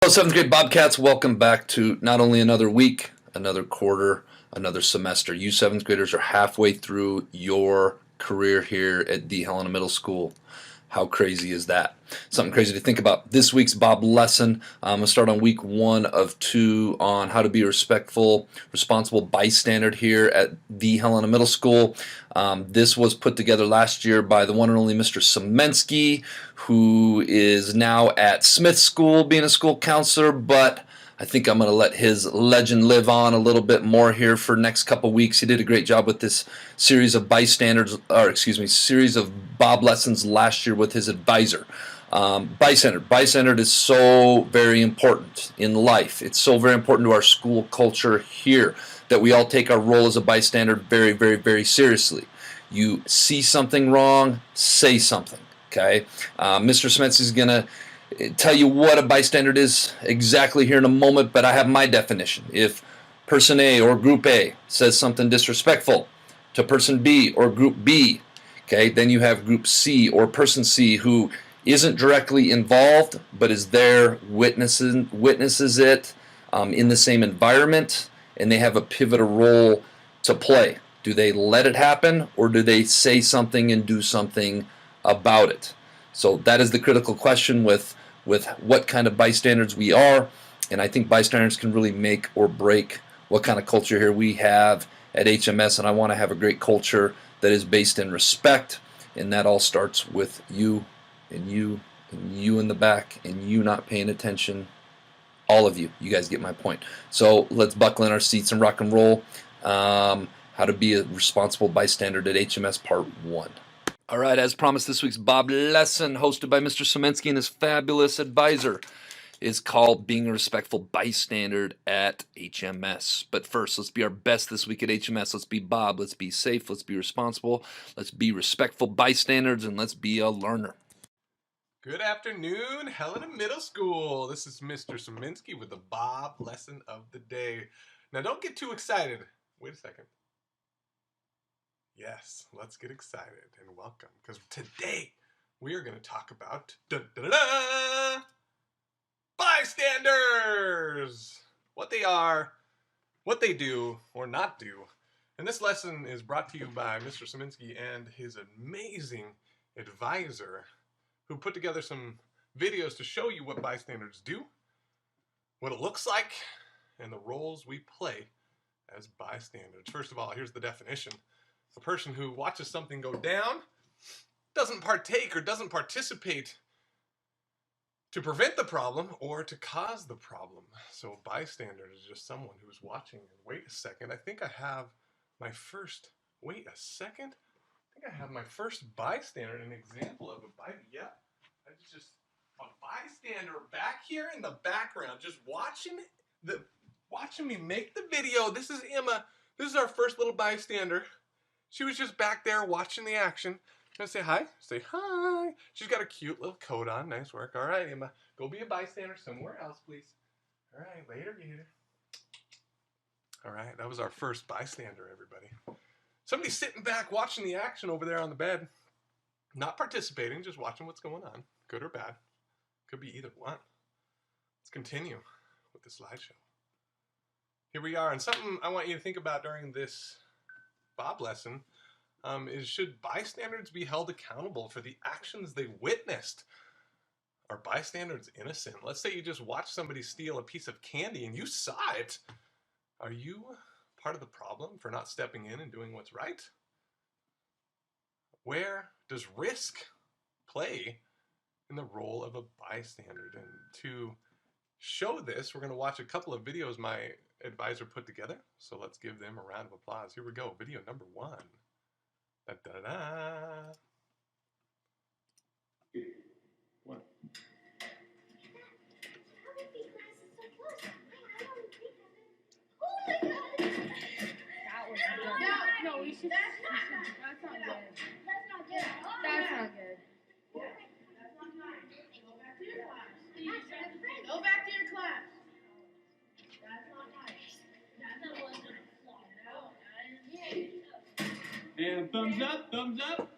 Hello, seventh grade Bobcats. Welcome back to not only another week, another quarter, another semester. You seventh graders are halfway through your career here at D. Helena Middle School. How crazy is that? Something crazy to think about. This week's Bob lesson, I'm going to start on week 1 of 2 on how to be a respectful, responsible bystander here at the Helena Middle School. This was put together last year by the one and only Mr. Semensky, who is now at Smith School being a school counselor, but I think I'm going to let his legend live on a little bit more here for next couple weeks. He did a great job with this series of series of Bob lessons last year with his advisor. Bystander is so very important in life. It's so very important to our school culture here that we all take our role as a bystander very, very, very seriously. You see something wrong, say something. Okay, Mr. Smets is going to tell you what a bystander is exactly here in a moment, but I have my definition. If person A or group A says something disrespectful to person B or group B, okay, then you have group C or person C who isn't directly involved but is there, witnesses it in the same environment, and they have a pivotal role to play. Do they let it happen, or do they say something and do something about it? So that is the critical question with what kind of bystanders we are, and I think bystanders can really make or break what kind of culture here we have at HMS, and I want to have a great culture that is based in respect, and that all starts with you and you and you in the back and you not paying attention. All of you guys get my point. So let's buckle in our seats and rock and roll. How to be a responsible bystander at HMS Part 1. All right, as promised, this week's Bob lesson, hosted by Mr. Semensky and his fabulous advisor, is called Being a Respectful Bystander at HMS. But first, let's be our best this week at HMS. Let's be Bob. Let's be safe. Let's be responsible. Let's be respectful bystanders, and let's be a learner. Good afternoon, Helena Middle School. This is Mr. Semensky with the Bob lesson of the day. Now, don't get too excited. Wait a second. Yes, let's get excited and welcome, because today we are going to talk about bystanders. What they are, what they do or not do. And this lesson is brought to you by Mr. Semensky and his amazing advisor, who put together some videos to show you what bystanders do, what it looks like, and the roles we play as bystanders. First of all, here's the definition. A person who watches something go down, doesn't partake or doesn't participate to prevent the problem or to cause the problem. So a bystander is just someone who's watching. And wait a second, I think I have my first, wait a second. I think I have my first bystander, an example of a bystander. Yeah, that's just a bystander back here in the background, just watching me make the video. This is Emma. This is our first little bystander. She was just back there watching the action. Gonna say hi? Say hi. She's got a cute little coat on. Nice work. All right, Emma. Go be a bystander somewhere else, please. All right, later, gator. All right, that was our first bystander, everybody. Somebody's sitting back watching the action over there on the bed. Not participating, just watching what's going on. Good or bad. Could be either one. Let's continue with the slideshow. Here we are, and something I want you to think about during this Bob lesson is, should bystanders be held accountable for the actions they witnessed? Are bystanders innocent? Let's say you just watched somebody steal a piece of candy and you saw it. Are you part of the problem for not stepping in and doing what's right? Where does risk play in the role of a bystander? And to show this, we're going to watch a couple of videos my advisor put together. So let's give them a round of applause. Here we go. Video number 1. Da, da, da, da. What? No, we should. That's not good. That's not good. That's not good. That's not nice. Go back to your class. Go back to your class. That's not nice. That wasn't a flaw. And thumbs up, thumbs up.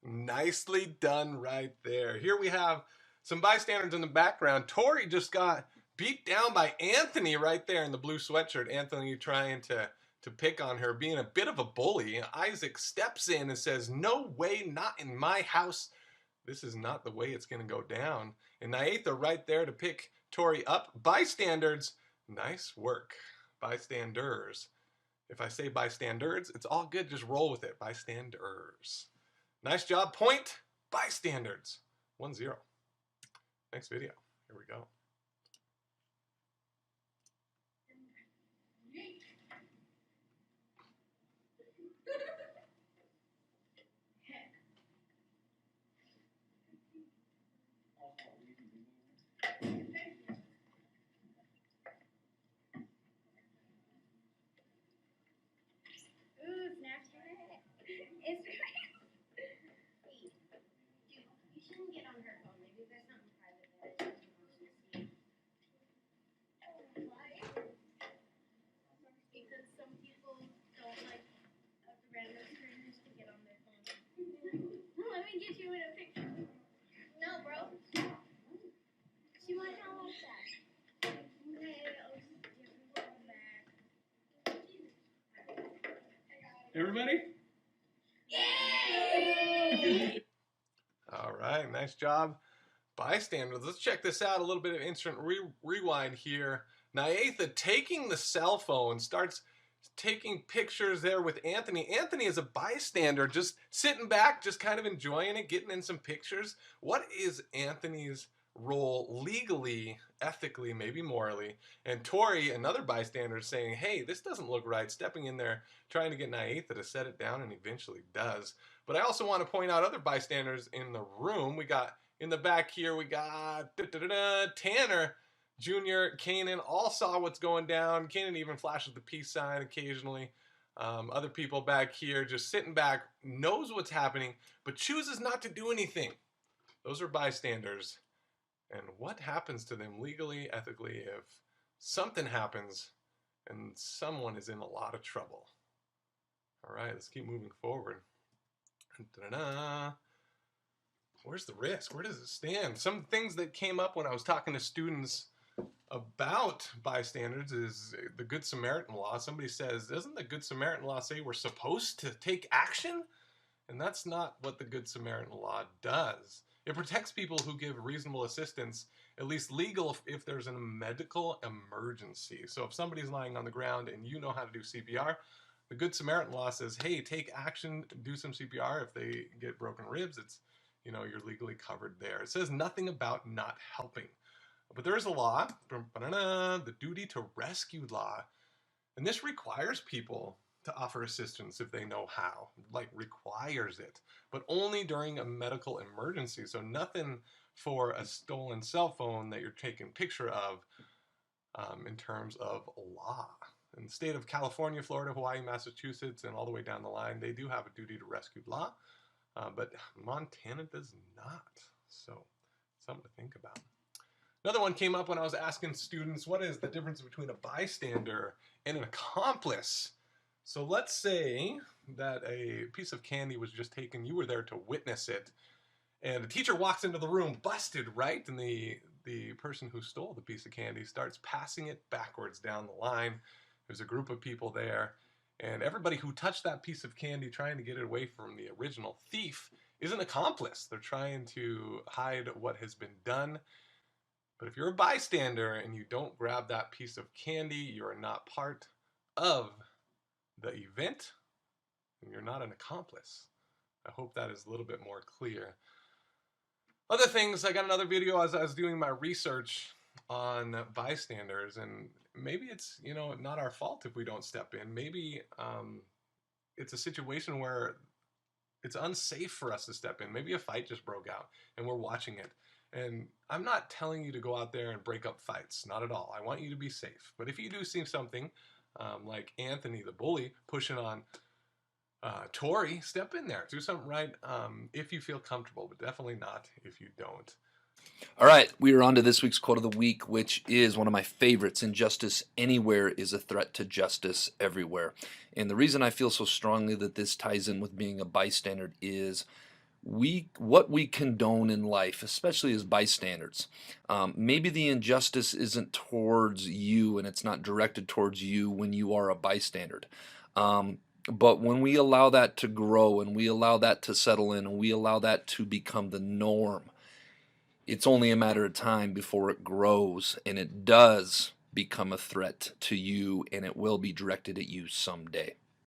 Nicely done right there. Here we have some bystanders in the background. Tori just got beat down by Anthony right there in the blue sweatshirt. Anthony trying to pick on her, being a bit of a bully. Isaac steps in and says, "No way, not in my house. This is not the way it's going to go down." And Naetha right there to pick Tori up. Bystanders, nice work. Bystanders. If I say bystanders, it's all good. Just roll with it. Bystanders. Nice job. Point. Bystanders. 1-0. Next video. Here we go. Ooh, Snapchat. Instagram. Wait, dude, you shouldn't get on her phone. Maybe there's something private there that she wants to see. Why? Because some people don't like random strangers to get on their phone. Let me get you in a picture. No, bro. She might not like that. Okay, I'll just give her back. Everybody? Yay! All right, nice job. Bystanders. Let's check this out. A little bit of instant rewind here. Naetha taking the cell phone, starts taking pictures there with Anthony. Anthony is a bystander, just sitting back, just kind of enjoying it, getting in some pictures. What is Anthony's role legally, ethically, maybe morally? And Tori, another bystander, saying, "Hey, this doesn't look right," stepping in there, trying to get Naetha to set it down, and eventually does. But I also want to point out other bystanders in the room. We got in the back here, we got Tanner, Junior, Kanan, all saw what's going down. Kanan even flashes the peace sign occasionally. Other people back here just sitting back, knows what's happening, but chooses not to do anything. Those are bystanders. And what happens to them legally, ethically, if something happens and someone is in a lot of trouble? All right, let's keep moving forward. Da-da-da. Where's the risk? Where does it stand? Some things that came up when I was talking to students about bystanders is the Good Samaritan law. Somebody says, doesn't the Good Samaritan law say we're supposed to take action? And that's not what the Good Samaritan law does. It protects people who give reasonable assistance, at least legal if there's a medical emergency. So if somebody's lying on the ground and you know how to do CPR, the Good Samaritan law says, hey, take action, do some CPR. If they get broken ribs, it's, you're legally covered there. It says nothing about not helping. But there is a law, the duty to rescue law, and this requires people to offer assistance if they know how, requires it, but only during a medical emergency. So nothing for a stolen cell phone that you're taking a picture of in terms of law. In the state of California, Florida, Hawaii, Massachusetts, and all the way down the line, they do have a duty to rescue law, but Montana does not. So something to think about. Another one came up when I was asking students, what is the difference between a bystander and an accomplice? So let's say that a piece of candy was just taken, you were there to witness it, and a teacher walks into the room, busted, right? And the person who stole the piece of candy starts passing it backwards down the line. There's a group of people there, and everybody who touched that piece of candy trying to get it away from the original thief is an accomplice. They're trying to hide what has been done. But if you're a bystander and you don't grab that piece of candy, you are not part of the event, and you're not an accomplice. I hope that is a little bit more clear. Other things, I got another video as I was doing my research on bystanders, and maybe it's, not our fault if we don't step in. Maybe it's a situation where it's unsafe for us to step in. Maybe a fight just broke out and we're watching it. And I'm not telling you to go out there and break up fights, not at all. I want you to be safe. But if you do see something like Anthony, the bully, pushing on Tori, step in there. Do something right if you feel comfortable, but definitely not if you don't. All right, we are on to this week's quote of the week, which is one of my favorites. Injustice anywhere is a threat to justice everywhere. And the reason I feel so strongly that this ties in with being a bystander is what we condone in life, especially as bystanders. Maybe the injustice isn't towards you and it's not directed towards you when you are a bystander. But when we allow that to grow and we allow that to settle in and we allow that to become the norm, it's only a matter of time before it grows and it does become a threat to you and it will be directed at you someday.